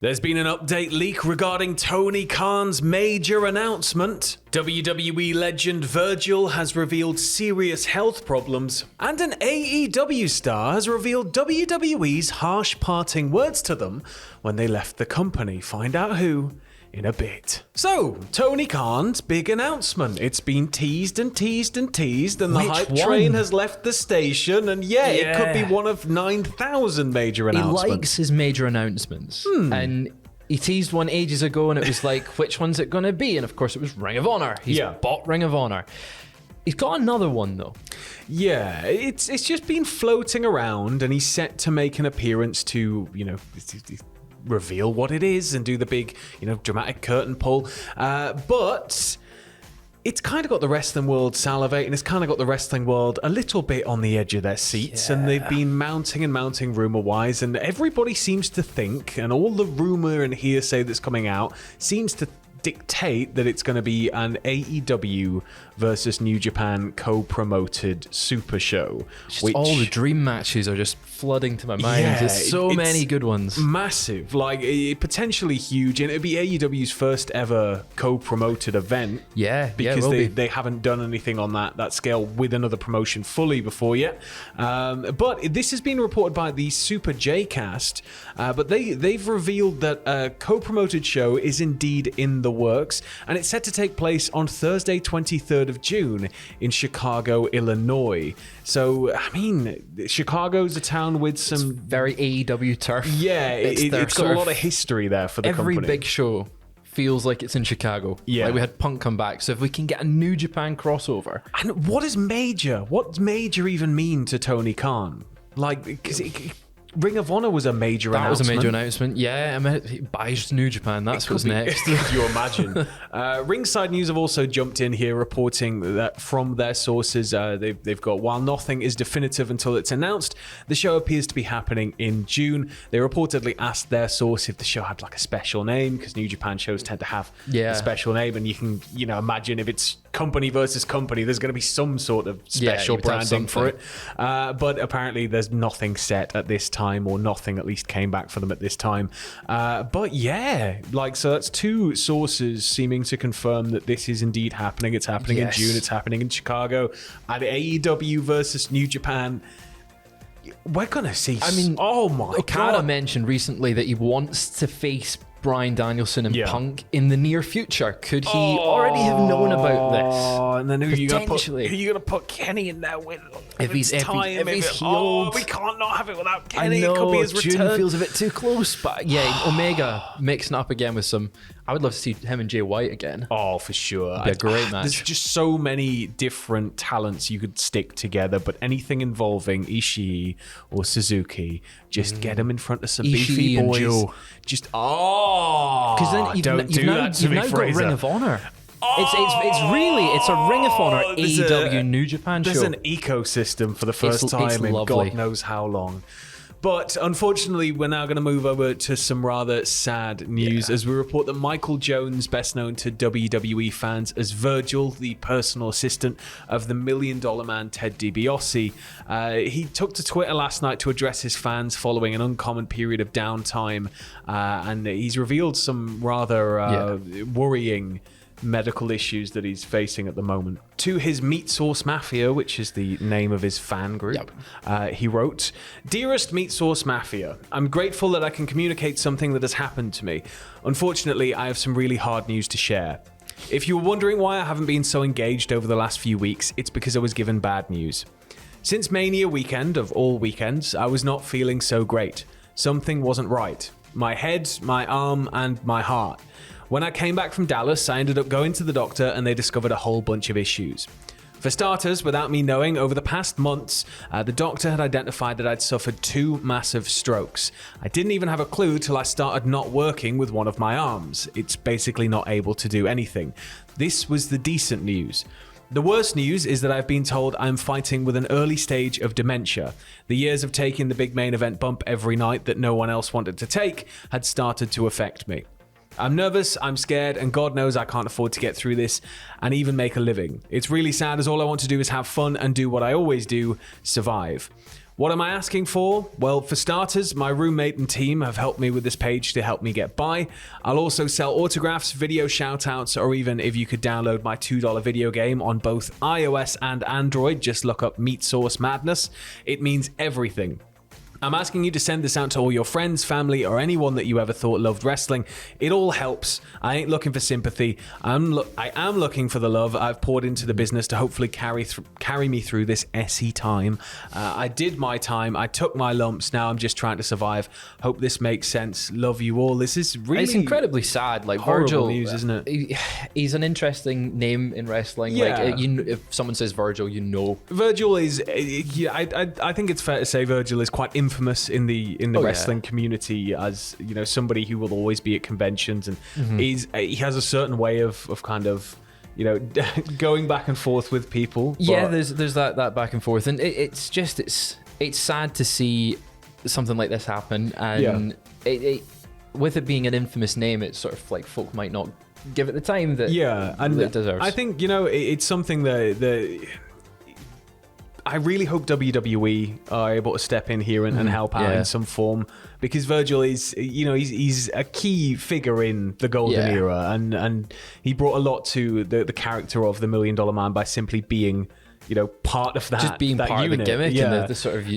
There's been an update leak regarding Tony Khan's major announcement. WWE legend Virgil has revealed serious health problems, and an AEW star has revealed WWE's harsh parting words to them when they left the company. Find out who in a bit. So, Tony Khan's big announcement. It's been teased and teased and teased, and the hype train has left the station, and it could be one of 9,000 major announcements. He likes his major announcements, and he teased one ages ago, and it was like, which one's it going to be? And of course, it was Ring of Honor. He's bought Ring of Honor. He's got another one, though. Yeah, it's just been floating around, and he's set to make an appearance to, reveal what it is and do the big, dramatic curtain pull. But it's kind of got the wrestling world salivating. It's kind of got the wrestling world a little bit on the edge of their seats, and they've been mounting rumor-wise, and everybody seems to think, and all the rumor and hearsay that's coming out seems to dictate that it's going to be an AEW versus New Japan co-promoted super show. All the dream matches are just flooding to my mind. There's so many good ones. Massive, potentially huge, and it'd be AEW's first ever co-promoted event. Because they haven't done anything on that scale with another promotion fully before yet. But this has been reported by the Super J-Cast, but they've revealed that a co-promoted show is indeed in the works, and it's set to take place on Thursday, 23rd of June in Chicago, Illinois. So, Chicago's a town with some very AEW turf. Yeah, it's got a lot of history there for the company. Every big show feels like it's in Chicago. Yeah. Like we had Punk come back, so if we can get a New Japan crossover. And what is major? What does major even mean to Tony Khan? Because Ring of Honor was a major announcement. That was a major announcement, yeah. He buys New Japan, that's what's next. Can you imagine? Ringside News have also jumped in here, reporting that from their sources, they've got, while nothing is definitive until it's announced, the show appears to be happening in June. They reportedly asked their source if the show had a special name, because New Japan shows tend to have a special name, and you can imagine if it's company versus company, there's going to be some sort of special branding for it. But apparently there's nothing set at this time, or nothing at least came back for them at this time. But so that's two sources seeming to confirm that this is indeed happening. It's happening in June, it's happening in Chicago, and AEW versus New Japan. We're gonna see. Oh my god! Okada mentioned recently that he wants to face Bryan Danielson and Punk in the near future. Could he already have known about this? Oh, and then who are you going to put Kenny in there with? If he's healed. We can't not have it without Kenny. I know, it could be his June return. feels a bit too close, but Omega mixing up again with some. I would love to see him and Jay White again. Oh, for sure. It'd be a great match. There's just so many different talents you could stick together, but anything involving Ishii or Suzuki, just get them in front of some Ishii beefy boys. And Joe. Just because then you've now got Ring of Honor. It's a Ring of Honor AEW New Japan show. There's an ecosystem for the first time in God knows how long. But unfortunately, we're now going to move over to some rather sad news as we report that Michael Jones, best known to WWE fans as Virgil, the personal assistant of the $1 Million Man Ted DiBiase, he took to Twitter last night to address his fans following an uncommon period of downtime, and he's revealed some rather worrying medical issues that he's facing at the moment. To his Meat Sauce Mafia, which is the name of his fan group, he wrote, "Dearest Meat Sauce Mafia, I'm grateful that I can communicate something that has happened to me. Unfortunately, I have some really hard news to share. If you were wondering why I haven't been so engaged over the last few weeks, it's because I was given bad news. Since Mania weekend, of all weekends, I was not feeling so great. Something wasn't right. My head, my arm, and my heart. When I came back from Dallas, I ended up going to the doctor and they discovered a whole bunch of issues. For starters, without me knowing, over the past months, the doctor had identified that I'd suffered 2 massive strokes. I didn't even have a clue till I started not working with one of my arms. It's basically not able to do anything. This was the decent news. The worst news is that I've been told I'm fighting with an early stage of dementia. The years of taking the big main event bump every night that no one else wanted to take had started to affect me. I'm nervous, I'm scared, and God knows I can't afford to get through this and even make a living. It's really sad as all I want to do is have fun and do what I always do, survive. What am I asking for? Well, for starters, my roommate and team have helped me with this page to help me get by. I'll also sell autographs, video shoutouts, or even if you could download my $2 video game on both iOS and Android, just look up Meat Sauce Madness. It means everything. I'm asking you to send this out to all your friends, family, or anyone that you ever thought loved wrestling. It all helps. I ain't looking for sympathy. I am looking for the love I've poured into the business to hopefully carry me through this SE time. I did my time. I took my lumps. Now I'm just trying to survive. Hope this makes sense. Love you all. This is really... It's incredibly sad. Like, Virgil, news, isn't it? He's an interesting name in wrestling. Yeah. Like, if someone says Virgil, you know. Virgil is... I think it's fair to say Virgil is quite infamous in the wrestling community as, you know, somebody who will always be at conventions, and he has a certain way of kind of, you know, going back and forth with people. Yeah, there's that back and forth, and it's sad to see something like this happen, and with it being an infamous name, it's sort of like folk might not give it the time that it deserves. I think, you know, it's something that I really hope WWE are able to step in here and help out in some form, because Virgil is, you know, he's a key figure in the golden era, and he brought a lot to the character of the $1 Million Man by simply being, you know, part of that, just being that part unit. of the gimmick and the sort of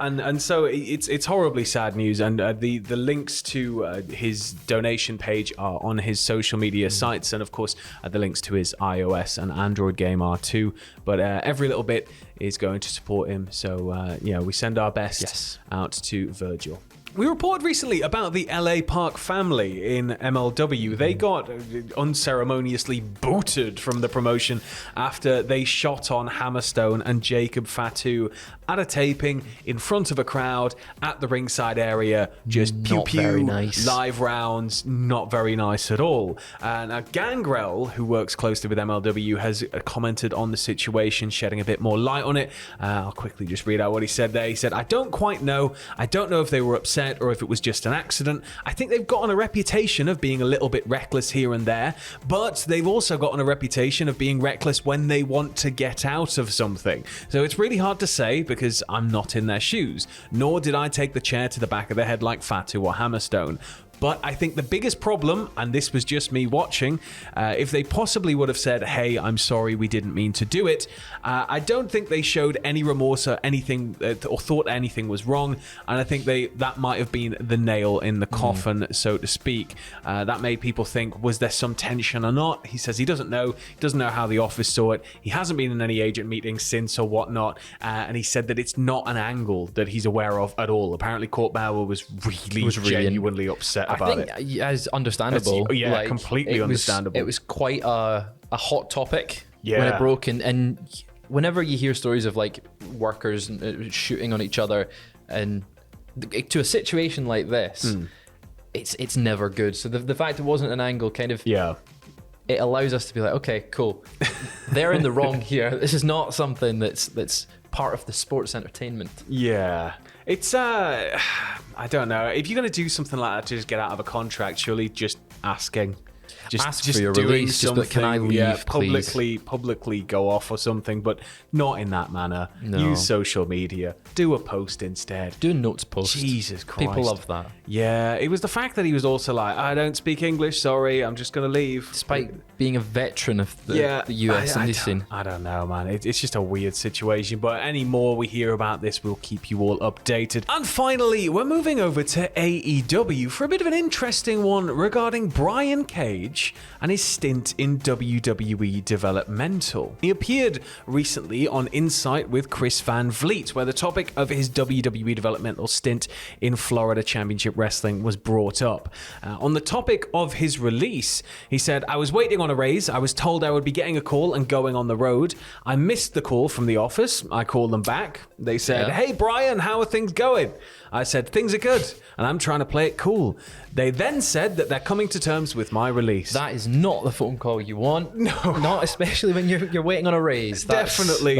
and so it's horribly sad news, and the links to his donation page are on his social media sites, and of course the links to his iOS and Android game are too, but every little bit is going to support him, so we send our best out to Virgil. We reported recently about the LA Park family in MLW. They got unceremoniously booted from the promotion after they shot on Hammerstone and Jacob Fatu at a taping in front of a crowd at the ringside area. Just pew pew, very nice. Live rounds, not very nice at all. And Gangrel, who works closely with MLW, has commented on the situation, shedding a bit more light on it. I'll quickly just read out what he said there. He said, "I don't quite know. I don't know if they were upset or if it was just an accident. I think they've gotten a reputation of being a little bit reckless here and there, but they've also gotten a reputation of being reckless when they want to get out of something. So it's really hard to say because I'm not in their shoes, nor did I take the chair to the back of the head like Fatu or Hammerstone. But I think the biggest problem, and this was just me watching, if they possibly would have said, hey, I'm sorry, we didn't mean to do it, I don't think they showed any remorse or anything, or thought anything was wrong, and I think that might have been the nail in the coffin, so to speak. That made people think, was there some tension or not? He says he doesn't know. He doesn't know how the office saw it. He hasn't been in any agent meetings since or whatnot, and he said that it's not an angle that he's aware of at all. Apparently, Court Bauer was genuinely upset about it. As understandable. Completely understandable. It was quite a hot topic when it broke, and whenever you hear stories of like workers shooting on each other, and to a situation like this, it's never good. So the fact it wasn't an angle kind of it allows us to be like, okay, cool, they're in the wrong here. This is not something that's part of the sports entertainment. Yeah. It's, I don't know. If you're going to do something like that to just get out of a contract, surely just asking. Ask for your release. Just like, can I leave, publicly go off or something, but not in that manner. No. Use social media. Do a post instead. Do a notes post. Jesus Christ. People love that. Yeah, it was the fact that he was also like, I don't speak English, sorry, I'm just going to leave. Despite being a veteran of the US indie scene. I don't know, man. It's just a weird situation, but any more we hear about this, we'll keep you all updated. And finally, we're moving over to AEW for a bit of an interesting one regarding Brian Cage and his stint in WWE Developmental. He appeared recently on Insight with Chris Van Vliet, where the topic of his WWE Developmental stint in Florida Championship Wrestling was brought up. On the topic of his release, he said, I was waiting on a raise. I was told I would be getting a call and going on the road. I missed the call from the office. I called them back. They said, hey, Brian, how are things going? I said, things are good, and I'm trying to play it cool. They then said that they're coming to terms with my release. least. That is not the phone call you want. No. Not especially when you're waiting on a raise. Definitely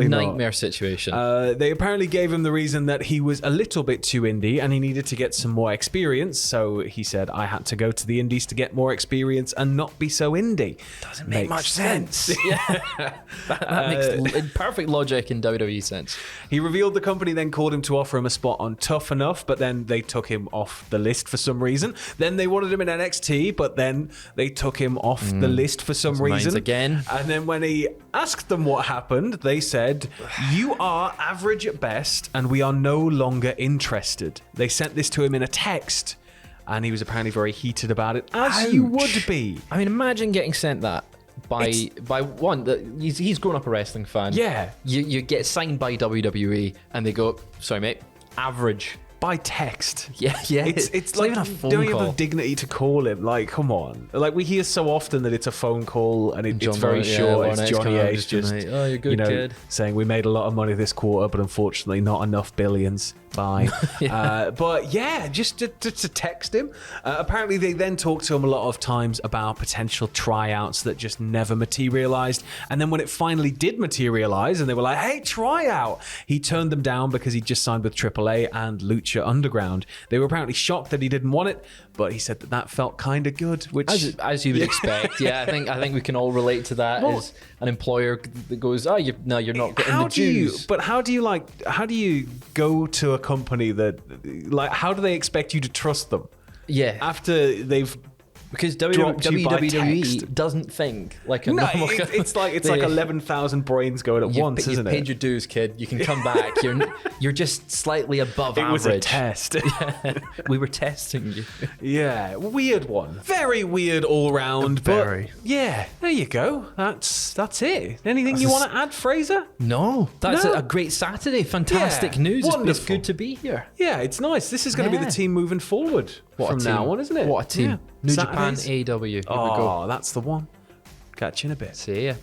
nightmare not. Situation. They apparently gave him the reason that he was a little bit too indie and he needed to get some more experience. So he said, I had to go to the indies to get more experience and not be so indie. Doesn't make much sense. Yeah. that makes perfect logic in WWE sense. He revealed the company then called him to offer him a spot on Tough Enough, but then they took him off the list for some reason. Then they wanted him in NXT, but then they took him off the list for some reason. Again. And then when he asked them what happened, they said, you are average at best and we are no longer interested. They sent this to him in a text and he was apparently very heated about it, as you would be. I mean, imagine getting sent that by one. He's grown up a wrestling fan. Yeah. You get signed by WWE and they go, sorry mate, average. By text. Yeah. It's like even a phone don't call. have the dignity to call him. Like, come on. Like, we hear so often that it's a phone call and it's very short. It's Johnny Ace just, oh, you're good, kid. Saying we made a lot of money this quarter, but unfortunately not enough billions. Bye. But yeah, just to text him. Apparently they then talked to him a lot of times about potential tryouts that just never materialized. And then when it finally did materialize and they were like, hey, tryout, he turned them down because he just signed with AAA and Lucha Underground. They were apparently shocked that he didn't want it, but he said that felt kind of good, which as you would expect. Yeah, I think we can all relate to that. As an employer that goes, oh, you're not getting the dues. But how do you go to a company that, like, how do they expect you to trust them? Yeah, after they've. Because WWE doesn't think like a normal. It's like 11,000 brains going at once, isn't it? You paid your dues, kid. You can come back. You're just slightly above average. It was a test. We were testing you. Yeah, weird one. Very weird all round. Very. But yeah, there you go. That's it. Anything you want to add, Fraser? No. That's a great Saturday. Fantastic news. Wonderful. It's good to be here. Yeah, it's nice. This is going to be the team moving forward from now on, isn't it? What a team. Yeah. New Japan AEW. Oh, that's the one. Catch you in a bit. See ya.